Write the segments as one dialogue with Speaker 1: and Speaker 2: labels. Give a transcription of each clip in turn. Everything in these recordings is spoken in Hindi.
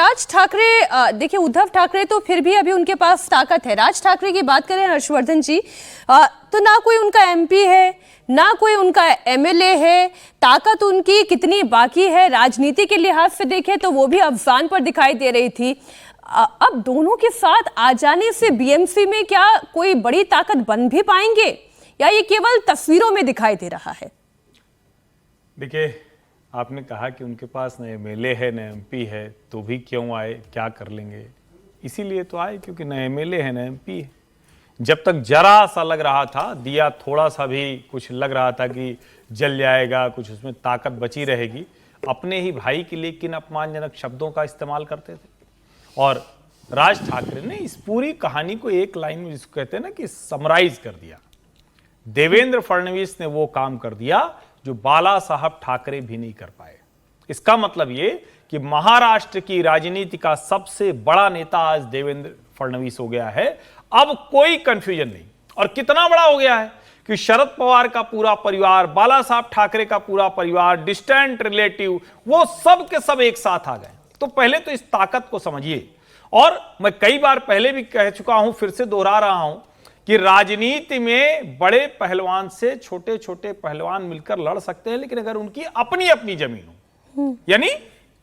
Speaker 1: राज ठाकरे, देखिए उद्धव ठाकरे तो फिर भी अभी उनके पास ताकत है। राज ठाकरे की बात करें हर्षवर्धन जी, तो ना कोई उनका एमपी है, ना कोई उनका एमएलए है। ताकत उनकी कितनी बाकी है राजनीति के लिहाज से देखें तो वो भी अफसान पर दिखाई दे रही थी। अब दोनों के साथ आ जाने से बीएमसी में क्या कोई बड़ी ताकत बन भी पाएंगे या ये केवल तस्वीरों में दिखाई दे रहा है?
Speaker 2: देखिए, आपने कहा कि उनके पास न एमएलए है न एमपी है, तो भी क्यों आए, क्या कर लेंगे? इसीलिए तो आए क्योंकि न एमएलए है न एमपी है। जब तक जरा सा लग रहा था, दिया थोड़ा सा भी कुछ लग रहा था कि जल जाएगा, कुछ उसमें ताकत बची रहेगी, अपने ही भाई के लिए किन अपमानजनक शब्दों का इस्तेमाल करते थे। और राज ठाकरे ने इस पूरी कहानी को एक लाइन में, जिसको कहते हैं ना कि समराइज कर दिया। देवेंद्र फडणवीस ने वो काम कर दिया जो बाला साहब ठाकरे भी नहीं कर पाए। इसका मतलब ये कि महाराष्ट्र की राजनीति का सबसे बड़ा नेता आज देवेंद्र फडणवीस हो गया है। अब कोई कंफ्यूजन नहीं। और कितना बड़ा हो गया है कि शरद पवार का पूरा परिवार, बाला साहब ठाकरे का पूरा परिवार, डिस्टेंट रिलेटिव, वो सब के सब एक साथ आ गए। तो पहले तो इस ताकत को समझिए। और मैं कई बार पहले भी कह चुका हूं, फिर से दोहरा रहा हूं कि राजनीति में बड़े पहलवान से छोटे छोटे पहलवान मिलकर लड़ सकते हैं, लेकिन अगर उनकी अपनी अपनी जमीन हो, यानी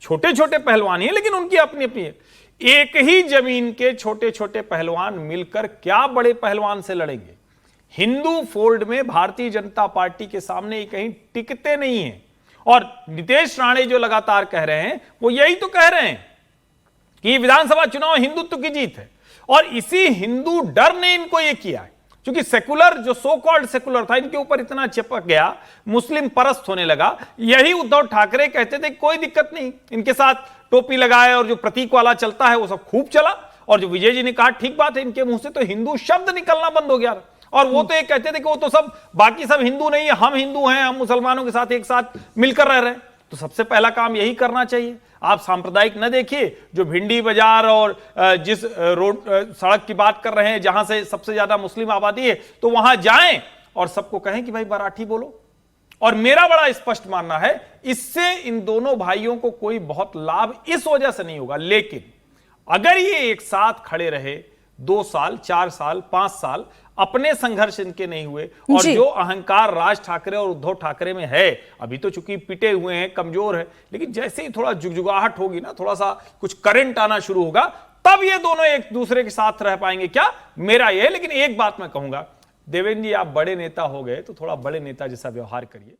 Speaker 2: छोटे छोटे पहलवान ही लेकिन उनकी अपनी अपनी है। एक ही जमीन के छोटे छोटे पहलवान मिलकर क्या बड़े पहलवान से लड़ेंगे? हिंदू फोल्ड में भारतीय जनता पार्टी के सामने कहीं टिकते नहीं है। और नितेश राणे जो लगातार कह रहे हैं, वो यही तो कह रहे हैं कि विधानसभा चुनाव हिंदुत्व की जीत है। और इसी हिंदू डर ने इनको यह किया है, क्योंकि सेकुलर, जो सो कॉल्ड सेकुलर था, इनके ऊपर इतना चिपक गया, मुस्लिम परस्त होने लगा। यही उद्धव ठाकरे कहते थे कोई दिक्कत नहीं, इनके साथ टोपी लगाए और जो प्रतीक वाला चलता है वो सब खूब चला। और जो विजय जी ने कहा ठीक बात है, इनके मुंह से तो हिंदू शब्द निकलना बंद हो गया। और वो तो ये कहते थे कि वो तो सब बाकी सब हिंदू नहीं है, हम हिंदू हैं, हम मुसलमानों के साथ एक साथ मिलकर रह रहे हैं। तो सबसे पहला काम यही करना चाहिए। आप सांप्रदायिक न देखिए। जो भिंडी बाजार और जिस रोड सड़क की बात कर रहे हैं जहां से सबसे ज्यादा मुस्लिम आबादी है, तो वहां जाएं और सबको कहें कि भाई मराठी बोलो। और मेरा बड़ा स्पष्ट मानना है, इससे इन दोनों भाइयों को कोई बहुत लाभ इस वजह से नहीं होगा। लेकिन अगर ये एक साथ खड़े रहे 2 साल, 4 साल, 5 साल, अपने संघर्ष इनके नहीं हुए, और जो अहंकार राज ठाकरे और उद्धव ठाकरे में है, अभी तो चूंकि पिटे हुए हैं, कमजोर है, लेकिन जैसे ही थोड़ा जुगजुगाहट होगी ना, थोड़ा सा कुछ करंट आना शुरू होगा, तब ये दोनों एक दूसरे के साथ रह पाएंगे। क्या मेरा ये है। लेकिन एक बात मैं कहूंगा, देवेंद्र जी आप बड़े नेता हो गए तो थोड़ा बड़े नेता जैसा व्यवहार करिए।